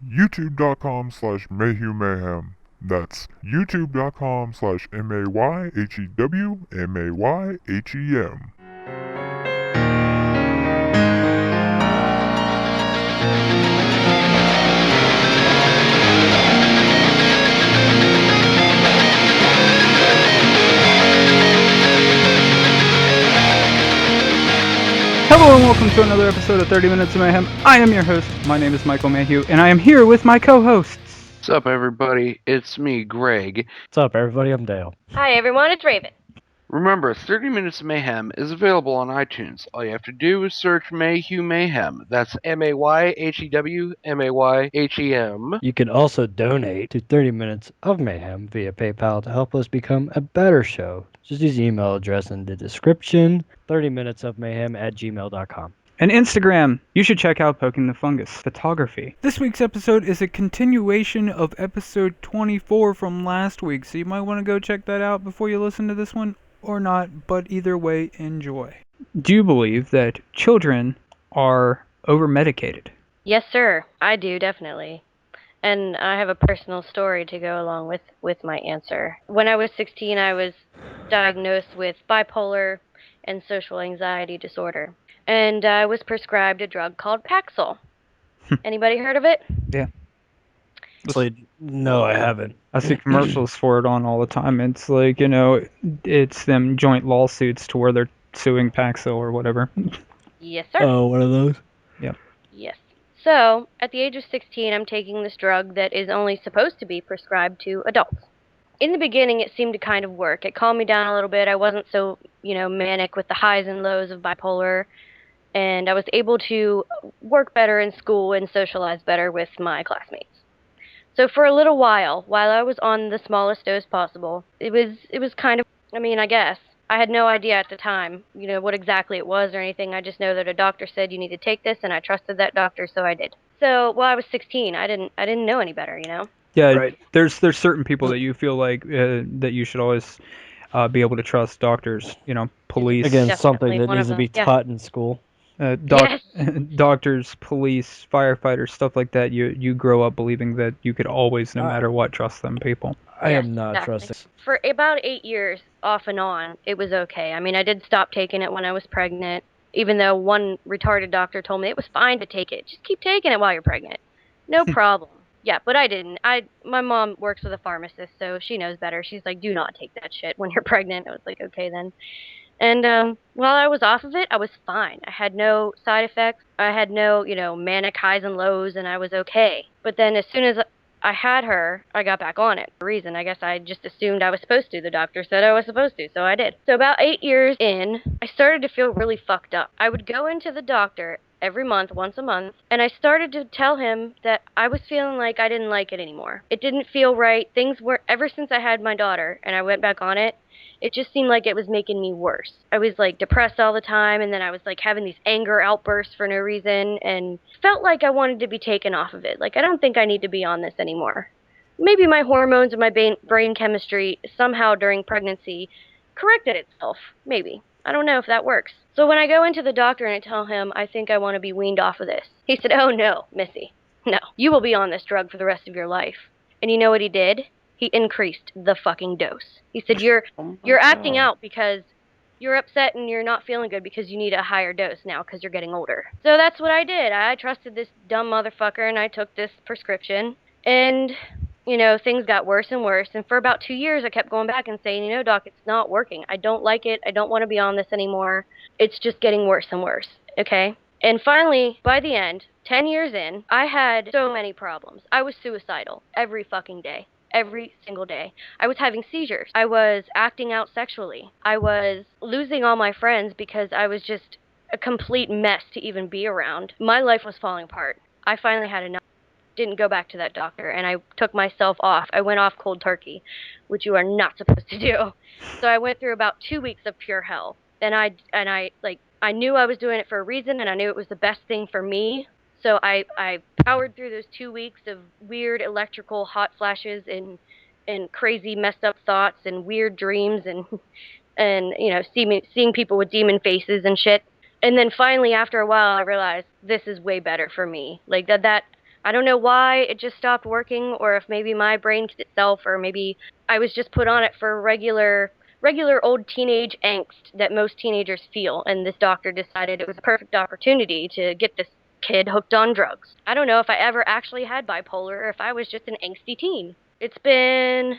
youtube.com/MayhewMayhem. That's youtube.com/MayhewMayhem. Hello and welcome to another episode of 30 Minutes of Mayhem. I am your host. My name is Michael Mayhew, and I am here with my co-hosts. What's up, everybody? It's me, Greg. What's up, everybody? I'm Dale. Hi, everyone. It's Raven. Remember, 30 Minutes of Mayhem is available on iTunes. All you have to do is search MayhewMayhem. That's MayhewMayhem. You can also donate to 30 Minutes of Mayhem via PayPal to help us become a better show. Just use the email address in the description, 30minutesofmayhem@gmail.com. And Instagram, you should check out Poking the Fungus Photography. This week's episode is a continuation of episode 24 from last week, so you might want to go check that out before you listen to this one, or not, but either way, enjoy. Do you believe that children are over-medicated? Yes, sir. I do, definitely. And I have a personal story to go along with my answer. When I was 16, I was diagnosed with bipolar and social anxiety disorder. And I was prescribed a drug called Paxil. Anybody heard of it? Yeah. No, I haven't. I see commercials for it on all the time. It's like, it's them joint lawsuits to where they're suing Paxil or whatever. Yes, sir. Oh, one of those? Yeah. Yes. So, at the age of 16, I'm taking this drug that is only supposed to be prescribed to adults. In the beginning, it seemed to kind of work. It calmed me down a little bit. I wasn't so, manic with the highs and lows of bipolar. And I was able to work better in school and socialize better with my classmates. So for a little while I was on the smallest dose possible, it was kind of, I guess. I had no idea at the time, what exactly it was or anything. I just know that a doctor said you need to take this, and I trusted that doctor, so I did. So while I was 16, I didn't know any better, Yeah, Right. There's certain people that you feel like that you should always be able to trust. Doctors, police. Again, Definitely something that one needs of to be them, yeah. taught in school. Yes. Doctors, police, firefighters, stuff like that. You grow up believing that you could always, no matter what, trust them people. I Yes, am not exactly. trusting. For about 8 years, off and on, it was okay. I did stop taking it when I was pregnant, even though one retarded doctor told me it was fine to take it. Just keep taking it while you're pregnant. No problem. Yeah, but I didn't. My mom works with a pharmacist, so she knows better. She's like, do not take that shit when you're pregnant. I was like, okay then. And while I was off of it, I was fine. I had no side effects. I had no, manic highs and lows, and I was okay. But then as soon as I had her, I got back on it. For a reason, I guess I just assumed I was supposed to. The doctor said I was supposed to, so I did. So about 8 years in, I started to feel really fucked up. I would go into the doctor every month, once a month, and I started to tell him that I was feeling like I didn't like it anymore. It didn't feel right. Things were, ever since I had my daughter and I went back on it, it just seemed like it was making me worse. I was like depressed all the time, and then I was like having these anger outbursts for no reason, and felt like I wanted to be taken off of it. Like, I don't think I need to be on this anymore. Maybe my hormones and my brain chemistry somehow during pregnancy corrected itself. Maybe. I don't know if that works. So when I go into the doctor and I tell him I think I want to be weaned off of this, he said, oh no, Missy. No, you will be on this drug for the rest of your life. And you know what he did? He increased the fucking dose. He said, you're acting out because you're upset and you're not feeling good because you need a higher dose now because you're getting older. So that's what I did. I trusted this dumb motherfucker and I took this prescription. And, things got worse and worse. And for about 2 years, I kept going back and saying, doc, it's not working. I don't like it. I don't want to be on this anymore. It's just getting worse and worse. Okay? And finally, by the end, 10 years in, I had so many problems. I was suicidal every fucking day. Every single day. I was having seizures. I was acting out sexually. I was losing all my friends because I was just a complete mess to even be around. My life was falling apart. I finally had enough. Didn't go back to that doctor, and I took myself off. I went off cold turkey, which you are not supposed to do. So I went through about 2 weeks of pure hell. And I knew I was doing it for a reason, and I knew it was the best thing for me. So I powered through those 2 weeks of weird electrical hot flashes and crazy messed up thoughts and weird dreams and seeing people with demon faces and shit. And then finally, after a while, I realized this is way better for me. Like that I don't know why it just stopped working, or if maybe my brain itself, or maybe I was just put on it for regular old teenage angst that most teenagers feel, and this doctor decided it was a perfect opportunity to get this kid hooked on drugs. I don't know if I ever actually had bipolar or if I was just an angsty teen. It's been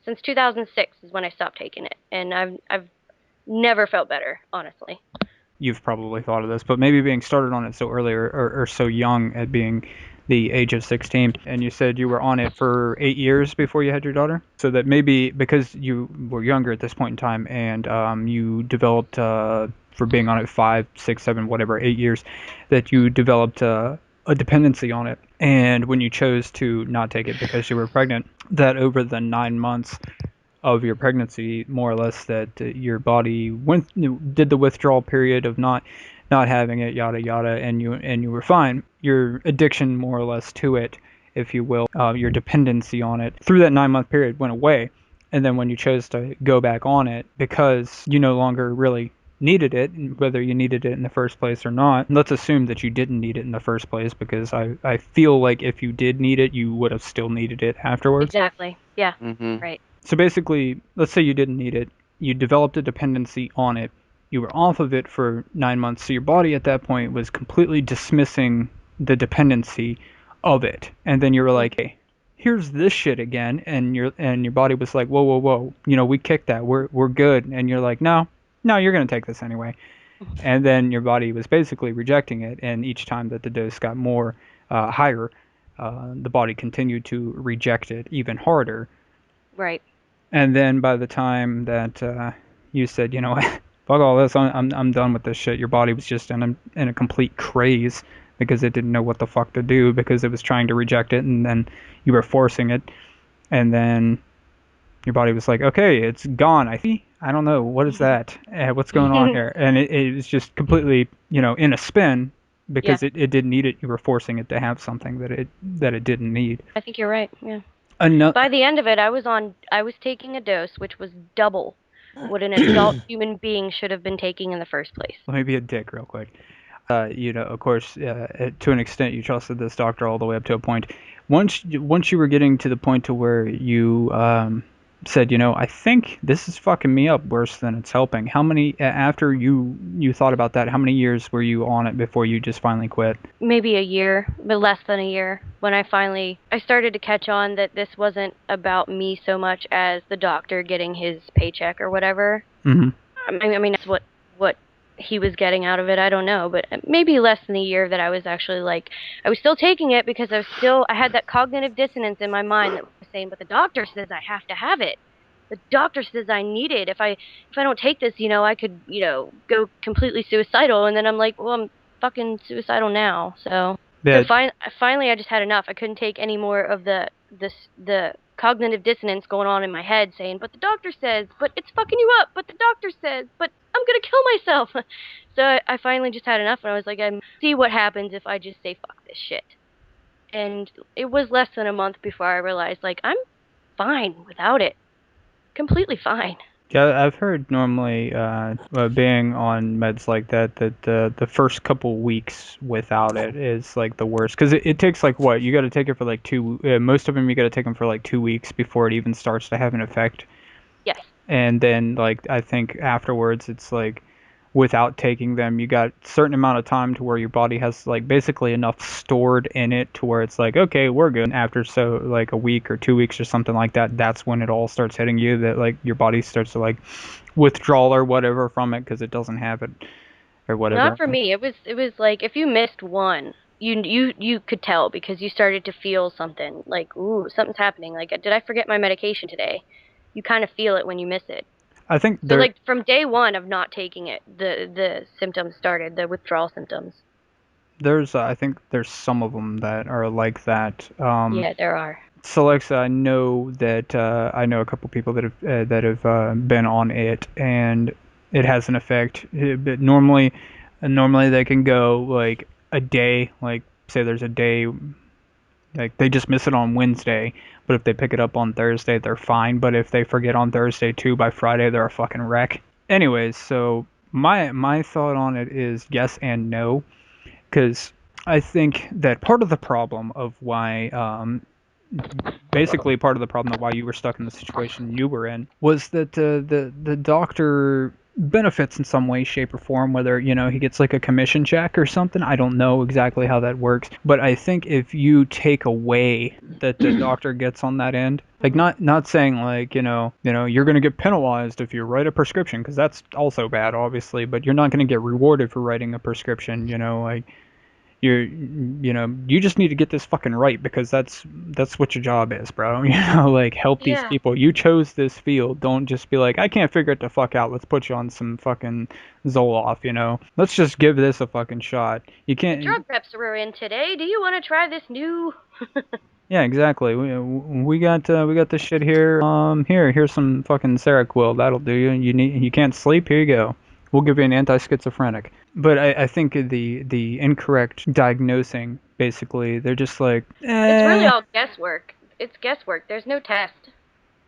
since 2006 is when I stopped taking it, and I've never felt better, honestly. You've probably thought of this, but maybe being started on it so early or so young at being the age of 16, and you said you were on it for 8 years before you had your daughter, so that maybe because you were younger at this point in time and you developed for being on it 5, 6, 7, whatever, 8 years, that you developed a dependency on it. And when you chose to not take it because you were pregnant, that over the 9 months of your pregnancy, more or less, that your body did the withdrawal period of not having it, yada yada, and you were fine. Your addiction, more or less, to it, if you will, your dependency on it through that 9 month period went away. And then when you chose to go back on it because you no longer really needed it, whether you needed it in the first place or not. Let's assume that you didn't need it in the first place, because I feel like if you did need it, you would have still needed it afterwards. Exactly. Yeah. Mm-hmm. Right. So basically, let's say you didn't need it, you developed a dependency on it, you were off of it for 9 months, so your body at that point was completely dismissing the dependency of it. And then you were like, hey, here's this shit again, and your body was like, whoa, whoa, whoa, we kicked that, we're good. And you're like, no, you're gonna take this anyway. And then your body was basically rejecting it, and each time that the dose got more higher, the body continued to reject it even harder. Right. And then by the time that you said, you know what, fuck all this, I'm done with this shit, your body was just in a complete craze because it didn't know what the fuck to do, because it was trying to reject it, and then you were forcing it, and then your body was like, okay, it's gone. I don't know, what is that? What's going on here? And it was just completely, in a spin, because Yeah. it didn't need it. You were forcing it to have something that it didn't need. I think you're right. Yeah. Another. By the end of it, I was taking a dose which was double what an adult human being should have been taking in the first place. Let me be a dick real quick. Of course, to an extent, you trusted this doctor all the way up to a point. Once you were getting to the point to where you said, I think this is fucking me up worse than it's helping. How many, after you thought about that, how many years were you on it before you just finally quit? Maybe a year, but less than a year, when I started to catch on that this wasn't about me so much as the doctor getting his paycheck or whatever. Mm-hmm. I mean, that's what he was getting out of it. I don't know, but maybe less than a year that I was actually like, I was still taking it because I had that cognitive dissonance in my mind that was saying, but the doctor says I have to have it. The doctor says I need it. If I don't take this, I could, go completely suicidal. And then I'm like, well, I'm fucking suicidal now. So finally I just had enough. I couldn't take any more of the cognitive dissonance going on in my head saying, but the doctor says, but it's fucking you up, but the doctor says, but I'm gonna kill myself. So I finally just had enough, and I was like, see what happens if I just say fuck this shit. And it was less than a month before I realized, like, I'm fine without it. Completely fine. Yeah, I've heard normally being on meds like that the first couple weeks without it is like the worst, because it takes like what, you got to take it for like most of them you got to take them for like 2 weeks before it even starts to have an effect. Yes. And then like I think afterwards it's like, without taking them, you got a certain amount of time to where your body has like basically enough stored in it to where it's like, okay, we're good. And after like a week or 2 weeks or something like that, that's when it all starts hitting you, that like your body starts to like withdrawal or whatever from it because it doesn't have it or whatever. Not for me. It was like if you missed one, you could tell because you started to feel something like, ooh, something's happening. Like, did I forget my medication today? You kind of feel it when you miss it. I think so like from day one of not taking it, the symptoms started, the withdrawal symptoms. I think there's some of them that are like that. Yeah, there are. So Alexa, I know that I know a couple people that have been on it, and it has an effect. But normally they can go like a day, like say there's a day, like they just miss it on Wednesday, but if they pick it up on Thursday, they're fine. But if they forget on Thursday too, by Friday they're a fucking wreck. Anyways, so my thought on it is yes and no, because I think that part of the problem of why, basically part of the problem of why you were stuck in the situation you were in was that the doctor benefits in some way, shape, or form, whether, he gets like a commission check or something. I don't know exactly how that works, but I think if you take away that the doctor gets on that end, like not saying like, you're going to get penalized if you write a prescription, because that's also bad, obviously, but you're not going to get rewarded for writing a prescription, like you just need to get this fucking right, because that's what your job is, bro. Like, help these Yeah. people. You chose this field. Don't just be like, I can't figure it the fuck out. Let's put you on some fucking Zoloft. Let's just give this a fucking shot. You The can't. drug reps were in today. Do you want to try this new? Yeah, exactly. We got this shit here. Here's some fucking Seroquel. That'll do you. You can't sleep. Here you go. We'll give you an anti-schizophrenic. But I think the incorrect diagnosing, basically, they're just like, It's really all guesswork. It's guesswork. There's no test.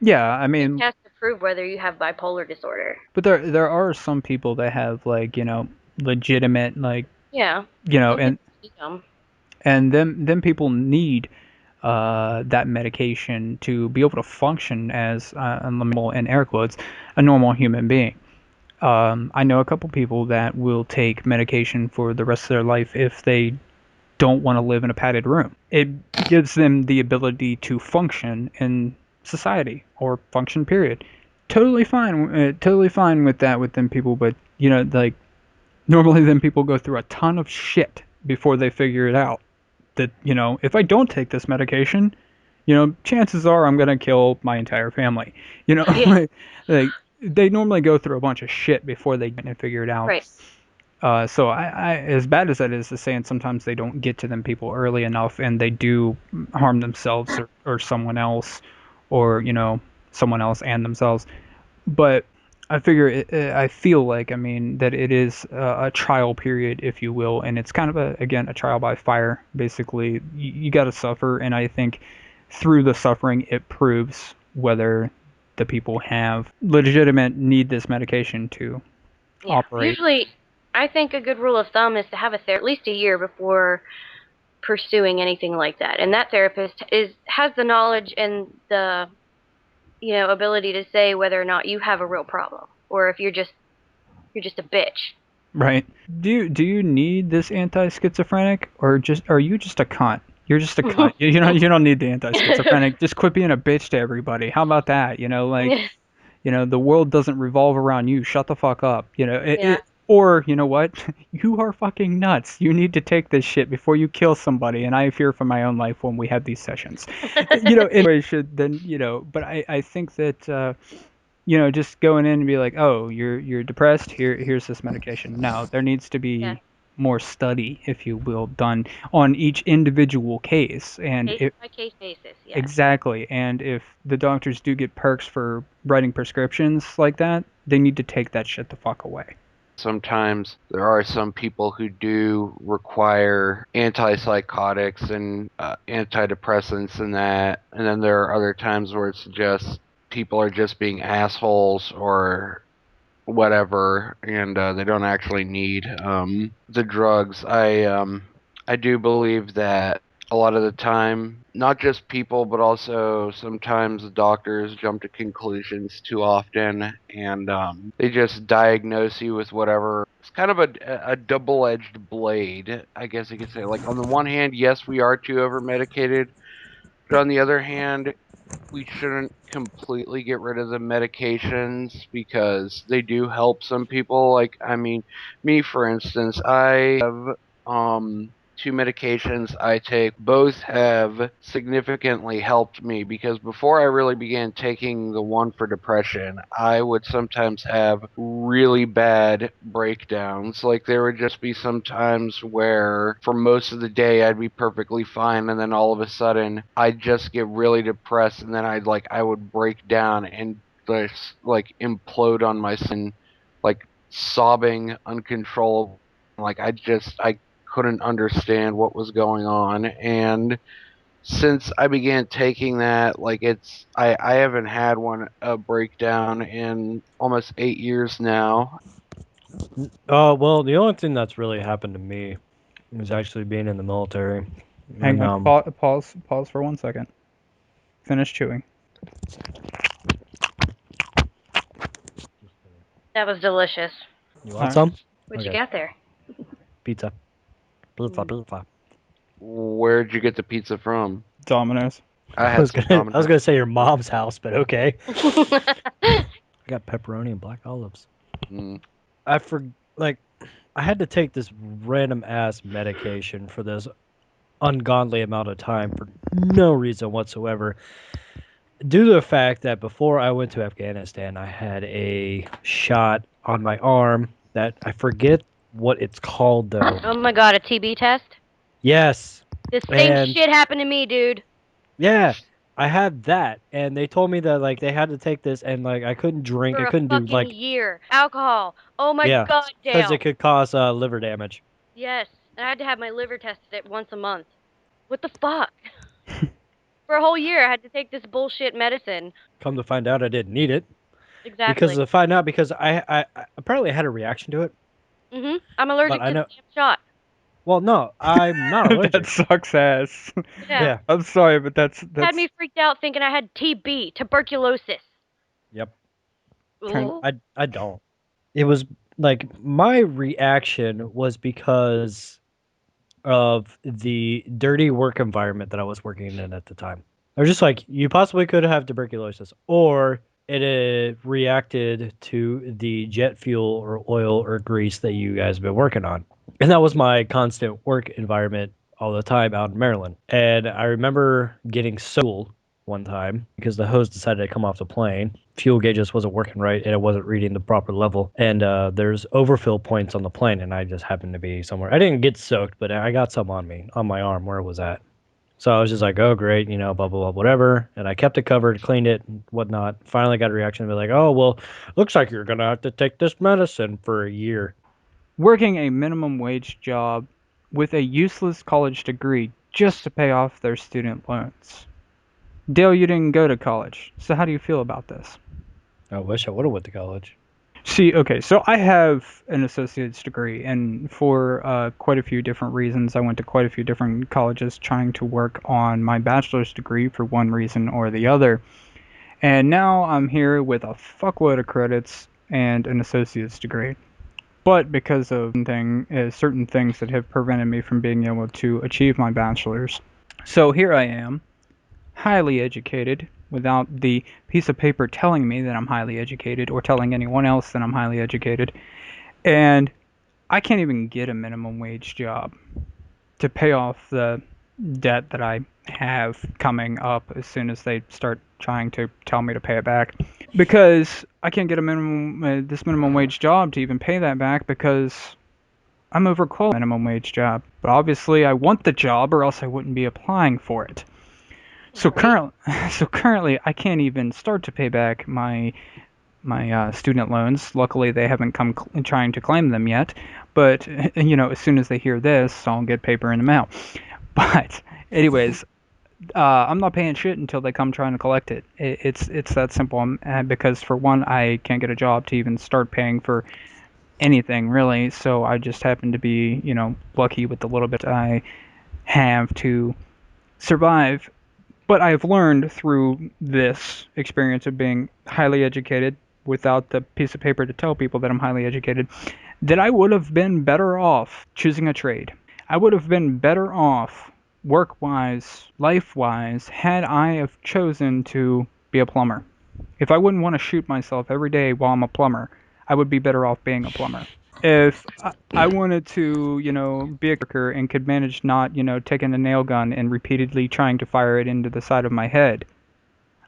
yeah. I No mean, test to prove whether you have bipolar disorder. but there are some people that have, like, legitimate, like, Yeah. Some and people need them. them people need that medication to be able to function as in air quotes, a normal human being. I know a couple people that will take medication for the rest of their life if they don't want to live in a padded room. It gives them the ability to function in society, or function, period. Totally fine with that with them people, but like, normally them people go through a ton of shit before they figure it out. That, if I don't take this medication, chances are I'm gonna kill my entire family. Yeah. like they normally go through a bunch of shit before they can figure it out. Right. So I, as bad as that is to say, and sometimes they don't get to them people early enough, and they do harm themselves, or someone else, or someone else and themselves. But I feel like, I mean, that it is a trial period, if you will, and it's kind of again a trial by fire. Basically, you got to suffer, and I think through the suffering it proves whether the people have legitimate need this medication to Yeah. operate. Usually, I think a good rule of thumb is to have a at least a year before pursuing anything like that, and that therapist has the knowledge and the ability to say whether or not you have a real problem, or if you're just a bitch. Right. Do you need this anti-schizophrenic, or are you just a cunt? You're just a cunt. You don't need the anti-schizophrenic. Just quit being a bitch to everybody. How about that? Like, the world doesn't revolve around you. Shut the fuck up. Yeah. Or, you know what? You are fucking nuts. You need to take this shit before you kill somebody, and I fear for my own life when we have these sessions. Anyway, should then, but I think that just going in and be like, oh, you're depressed. Here's this medication. No, there needs to Yeah. be more study, if you will, done on each individual case, and Case by case basis. Yes. exactly. And if the doctors do get perks for writing prescriptions like that, they need to take that shit the fuck away. Sometimes there are some people who do require antipsychotics and antidepressants and that, and then there are other times where it's just people are just being assholes or whatever, and they don't actually need the drugs. I do believe that a lot of the time, not just people, but also sometimes doctors jump to conclusions too often, and they just diagnose you with whatever. It's kind of a double-edged blade, I guess you could say. Like, on the one hand, yes, we are too over-medicated, but on the other hand, we shouldn't completely get rid of the medications because they do help some people. Like, I mean, me for instance, I have two medications I take. Both have significantly helped me because before I really began taking the one for depression, I would sometimes have really bad breakdowns. Like, there would just be some times where for most of the day I'd be perfectly fine, and then all of a sudden I'd just get really depressed, and then I would break down and just like implode on myself, like sobbing uncontrollable. Like, I couldn't understand what was going on. And since I began taking that, like, I haven't had a breakdown in almost 8 years now. Well, the only thing that's really happened to me It was actually being in the military. Hang And, on. Pause for 1 second. Finish chewing. That was delicious. You Alright. want some? What'd you Okay. got there? Pizza. Pizza. Where'd you get the pizza from? Domino's. I I had was some gonna Domino's. say your mom's house, but okay. I got pepperoni and black olives. Mm. I had to take this random ass medication for this ungodly amount of time for no reason whatsoever. Due to the fact that before I went to Afghanistan, I had a shot on my arm that I forget what it's called though. Oh my god, a TB test? Yes. The same And shit happened to me, dude. yeah, I had that, and they told me that like they had to take this, and like I couldn't drink, For I a couldn't do fucking like year. Alcohol. Oh my yeah, god, because Dale. it could cause liver damage. Yes. And I had to have my liver tested at once a month. What the fuck? For a whole year, I had to take this bullshit medicine. Come to find out, I didn't need it Exactly. because I apparently had a reaction to it, I'm but allergic I to the know. damn shot. Well, no, I'm not That allergic. sucks ass. Yeah. Yeah. I'm sorry, but that's Had me freaked out thinking I had TB, tuberculosis. Yep. Ugh. I don't. It was like my reaction was because of the dirty work environment that I was working in at the time. I was just like, you possibly could have tuberculosis, or it reacted to the jet fuel or oil or grease that you guys have been working on. And that was my constant work environment all the time out in Maryland. And I remember getting so one time because the hose decided to come off the plane. Fuel gauge just wasn't working right and it wasn't reading the proper level. And there's overfill points on the plane, and I just happened to be somewhere. I didn't get soaked, but I got some on me, on my arm where it was at. So I was just like, oh, great, blah, blah, blah, whatever. And I kept it covered, cleaned it, and whatnot. Finally got a reaction to be like, oh, well, looks like you're going to have to take this medicine for a year. working a minimum wage job with a useless college degree just to pay off their student loans. Dale, you didn't go to college, so how do you feel about this? I wish I would have went to college. See, okay, so I have an associate's degree, and for quite a few different reasons, I went to quite a few different colleges trying to work on my bachelor's degree for one reason or the other. And now I'm here with a fuckload of credits and an associate's degree. But because of certain things that have prevented me from being able to achieve my bachelor's. So here I am, highly educated, without the piece of paper telling me that I'm highly educated or telling anyone else that I'm highly educated. And I can't even get a minimum wage job to pay off the debt that I have coming up as soon as they start trying to tell me to pay it back. Because I can't get a this minimum wage job to even pay that back because I'm overqualified minimum wage job. But obviously I want the job or else I wouldn't be applying for it. So currently I can't even start to pay back my student loans. Luckily they haven't come trying to claim them yet. But as soon as they hear this, I'll get paper in the mail. But anyways, I'm not paying shit until they come trying to collect it. It's that simple. Because for one, I can't get a job to even start paying for anything really. So I just happen to be, lucky with the little bit I have to survive. But I've learned through this experience of being highly educated without the piece of paper to tell people that I'm highly educated, that I would have been better off choosing a trade. I would have been better off work-wise, life-wise, had I have chosen to be a plumber. If I wouldn't want to shoot myself every day while I'm a plumber, I would be better off being a plumber. If I wanted to, be a worker and could manage not, taking a nail gun and repeatedly trying to fire it into the side of my head,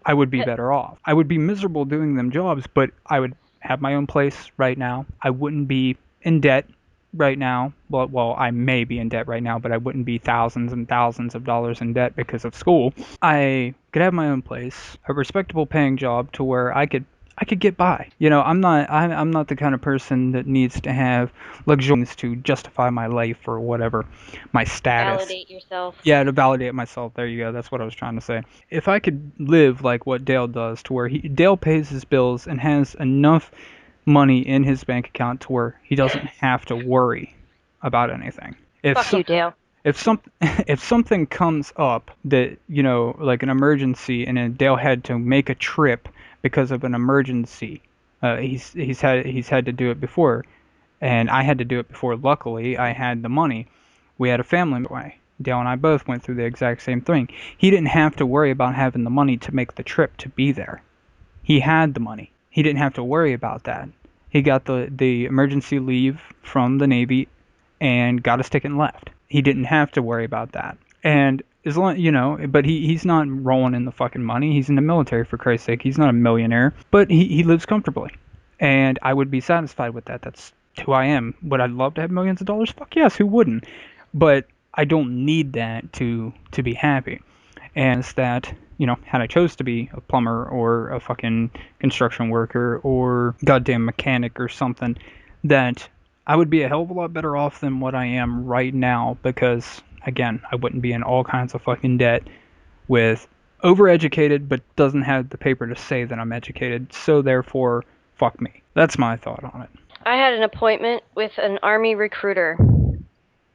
I would be better off. I would be miserable doing them jobs, but I would have my own place right now. I wouldn't be in debt right now. Well, I may be in debt right now, but I wouldn't be thousands and thousands of dollars in debt because of school. I could have my own place, a respectable paying job to where I could get by. I'm not the kind of person that needs to have luxuries to justify my life or whatever, my status. Validate yourself. Yeah, to validate myself. There you go. That's what I was trying to say. If I could live like what Dale does, to where Dale pays his bills and has enough money in his bank account to where he doesn't have to worry about anything. If Fuck you, Dale. if some if something comes up that, you know, like an emergency, and then Dale had to make a trip because of an emergency, he's had to do it before, and I had to do it before. Luckily, I had the money. We had a family way. Dale and I both went through the exact same thing. He didn't have to worry about having the money to make the trip to be there. He had the money. He didn't have to worry about that. He got the emergency leave from the Navy and got his ticket and left. He didn't have to worry about that. And as long, you know, but he's not rolling in the fucking money. He's in the military, for Christ's sake. He's not a millionaire, but he lives comfortably. And I would be satisfied with that. That's who I am. Would I love to have millions of dollars? Fuck yes, who wouldn't? But I don't need that to be happy. And it's that, you know, had I chose to be a plumber or a fucking construction worker or goddamn mechanic or something, that I would be a hell of a lot better off than what I am right now, because, again, I wouldn't be in all kinds of fucking debt with overeducated but doesn't have the paper to say that I'm educated, so therefore, fuck me. That's my thought on it. I had an appointment with an Army recruiter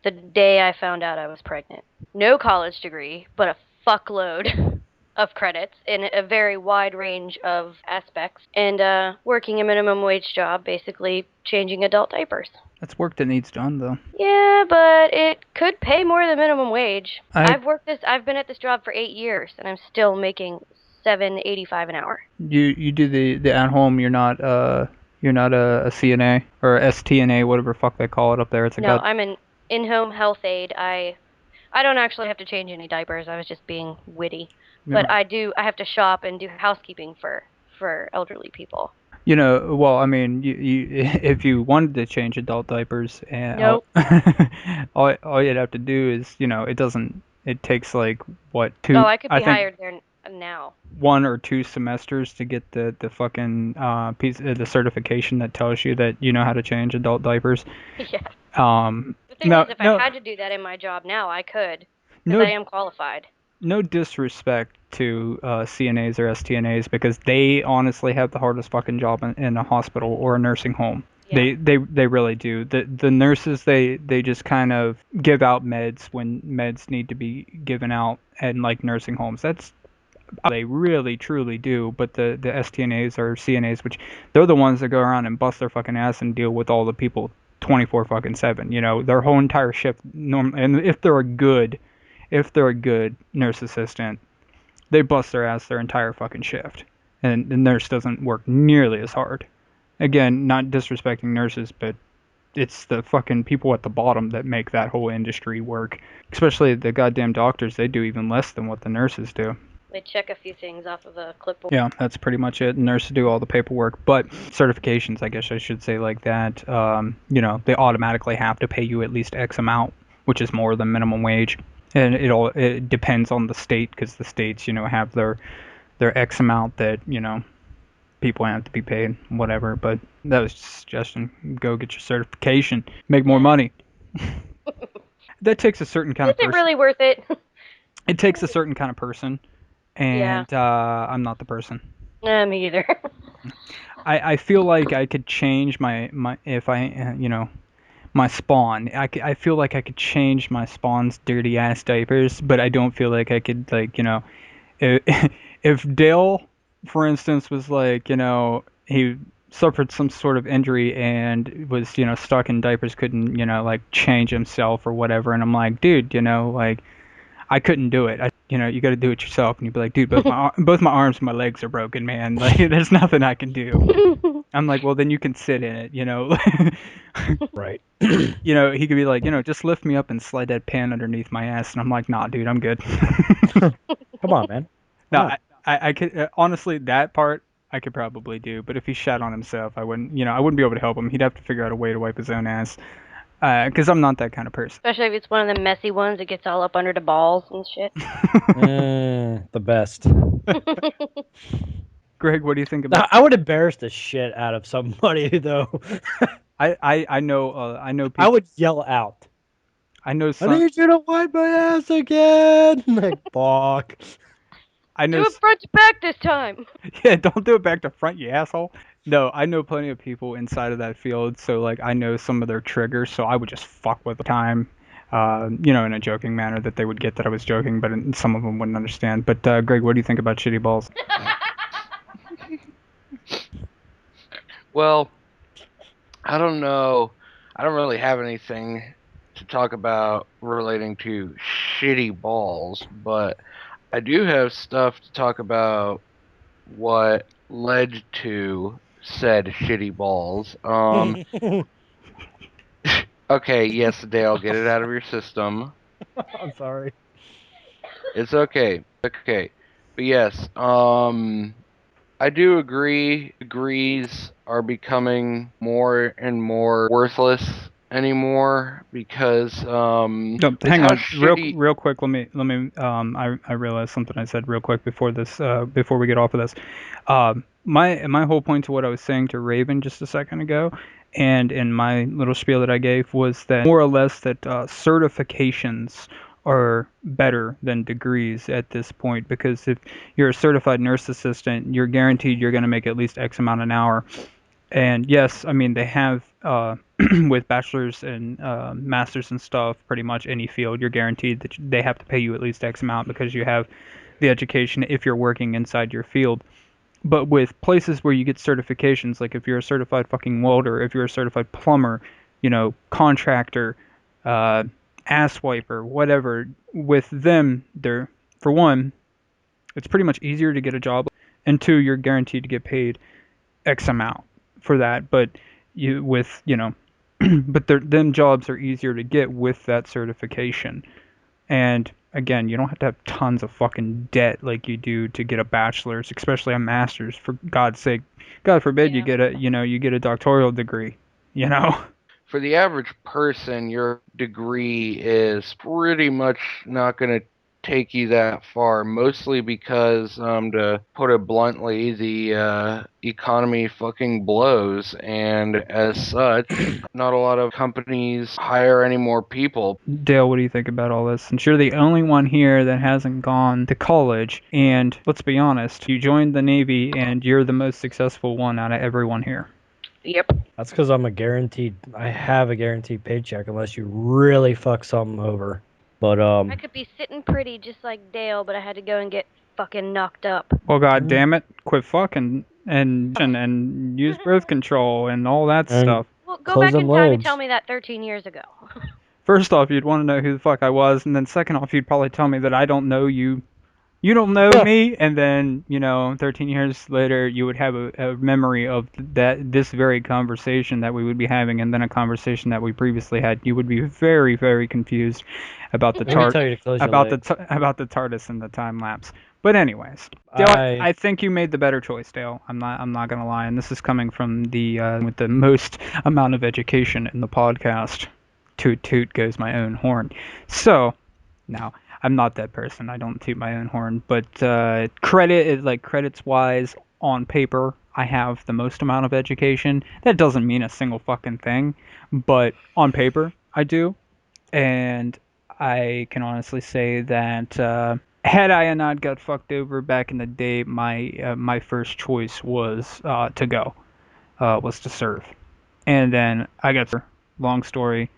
the day I found out I was pregnant. No college degree, but a fuckload of credits in a very wide range of aspects, and working a minimum wage job, basically changing adult diapers. That's work that needs done, though. Yeah, but it could pay more than minimum wage. I- I've been at this job for 8 years, and I'm still making $7.85 an hour. You do the at home. You're not a CNA or STNA, whatever the fuck they call it up there. It's a No, I'm an in-home health aide. I don't actually have to change any diapers. I was just being witty. But I have to shop and do housekeeping for elderly people. You know, well, I mean, you if you wanted to change adult diapers, and Nope. all you'd have to do is, you know, it takes like what, two? Oh, I could be think hired there now. 1 or 2 semesters to get the fucking the certification that tells you that you know how to change adult diapers. Yeah. Um, The thing no, is, if no, I had to do that in my job now, I could. no, Because I am qualified. no disrespect to CNAs or STNAs, because they honestly have the hardest fucking job in a hospital or a nursing home. Yeah. They really do. The nurses, they just kind of give out meds when meds need to be given out, and like nursing homes. That's they really truly do. But the STNAs or CNAs, which they're the ones that go around and bust their fucking ass and deal with all the people 24 fucking 7. You know, their whole entire shift. And if they're a good nurse assistant, they bust their ass their entire fucking shift, and the nurse doesn't work nearly as hard. Again, not disrespecting nurses, but it's the fucking people at the bottom that make that whole industry work. Especially the goddamn doctors, they do even less than what the nurses do. They check a few things off of a clipboard. Yeah, that's pretty much it. Nurses do all the paperwork, but certifications, I guess I should say like that, you know, they automatically have to pay you at least X amount, which is more than minimum wage. And it depends on the state, because the states, you know, have their X amount that, you know, people have to be paid, whatever. But that was just a suggestion. Go get your certification, make more money. That takes a certain kind of Is it person. really worth it? It takes a certain kind of person, and I'm not the person. Me either. I feel like I could change my if I you know, my spawn. I feel like I could change my spawn's dirty ass diapers, but I don't feel like I could, like, you know, if Dale, for instance, was like, you know, he suffered some sort of injury and was, you know, stuck in diapers, couldn't, you know, like change himself or whatever, and I'm like, dude, you know, like, I couldn't do it. You know, you got to do it yourself. And you'd be like, dude, both my arms and my legs are broken, man. Like, there's nothing I can do. I'm like, well, then you can sit in it, you know. Right. You know, he could be like, you know, just lift me up and slide that pan underneath my ass. And I'm like, nah, dude, I'm good. Come on, man. No, I could, honestly, that part I could probably do. But if he shat on himself, I wouldn't be able to help him.'d have to figure out a way to wipe his own ass. Because I'm not that kind of person. Especially if it's one of the messy ones that gets all up under the balls and shit. The best. Greg, what do you think about? I would embarrass the shit out of somebody though. I know people. I would yell out. I know I some. need you to wipe my ass again. Like, fuck. I know. Do it front to back this time. Yeah, don't do it back to front, you asshole. No, I know plenty of people inside of that field, so like I know some of their triggers, so I would just fuck with the time. in a joking manner that they would get that I was joking, but some of them wouldn't understand. But Greg, what do you think about shitty balls? Well, I don't know. I don't really have anything to talk about relating to shitty balls, but I do have stuff to talk about what led to said shitty balls. Okay, yes, Dale, get it out of your system. I'm sorry. It's okay. Okay. But yes, I do agree degrees are becoming more and more worthless anymore because No, with hang how on, shitty real quick. Let me. I realized something I said real quick before this. Before we get off of this, my whole point to what I was saying to Raven just a second ago, and in my little spiel that I gave was that more or less that certifications are better than degrees at this point, because if you're a certified nurse assistant, you're guaranteed you're going to make at least X amount an hour. And yes, I mean they have with bachelors and masters and stuff, pretty much any field, you're guaranteed that they have to pay you at least X amount because you have the education if you're working inside your field. But with places where you get certifications, like if you're a certified fucking welder, if you're a certified plumber, contractor, uh, ass wiper, whatever, with them, they're, for one, it's pretty much easier to get a job, and two, you're guaranteed to get paid X amount for that. But but them jobs are easier to get with that certification. And again, you don't have to have tons of fucking debt like you do to get a bachelor's, especially a master's. For God's sake, God forbid you get a doctoral degree. You know. For the average person, your degree is pretty much not going to take you that far, mostly because, to put it bluntly, the economy fucking blows, and as such, not a lot of companies hire any more people. Dale, what do you think about all this? Since you're the only one here that hasn't gone to college, and let's be honest, you joined the Navy and you're the most successful one out of everyone here. Yep. That's because I have a guaranteed paycheck unless you really fuck something over. But I could be sitting pretty just like Dale, but I had to go and get fucking knocked up. Well, god damn it, quit fucking and use birth control and all that stuff. Well, go Close back in them time and legs. tell me that 13 years ago. First off, you'd want to know who the fuck I was, and then second off, you'd probably tell me that I don't know you. You don't know me, and then 13 years later, you would have a memory of this very conversation that we would be having, and then a conversation that we previously had. You would be very, very confused about the Let me tell you to close your about legs. about the TARDIS and the time lapse. But anyways, Dale, I think you made the better choice, Dale. I'm not gonna lie, and this is coming from the with the most amount of education in the podcast. Toot toot goes my own horn. So now, I'm not that person. I don't toot my own horn, but credits wise, on paper, I have the most amount of education. That doesn't mean a single fucking thing, but on paper, I do. And I can honestly say that had I not got fucked over back in the day, my first choice was was to serve, and then I got long story,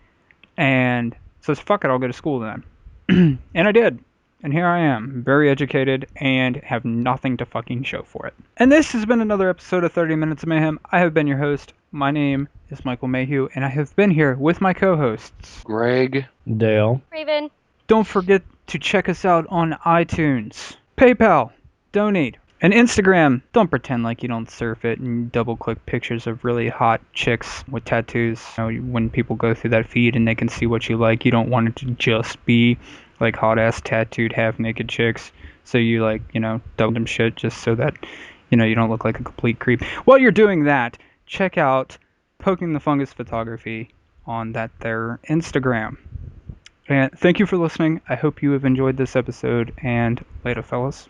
and so fuck it, I'll go to school then. And I did. And here I am, very educated, and have nothing to fucking show for it. And this has been another episode of 30 Minutes of Mayhem. I have been your host. My name is Michael Mayhew, and I have been here with my co-hosts, Greg, Dale. Raven. Don't forget to check us out on iTunes, PayPal, donate, and Instagram. Don't pretend like you don't surf it and double-click pictures of really hot chicks with tattoos. When people go through that feed and they can see what you like, you don't want it to just be like hot-ass tattooed half-naked chicks. So you double them shit just so that, you don't look like a complete creep. While you're doing that, check out Poking the Fungus Photography on their Instagram. And thank you for listening. I hope you have enjoyed this episode, and later, fellas.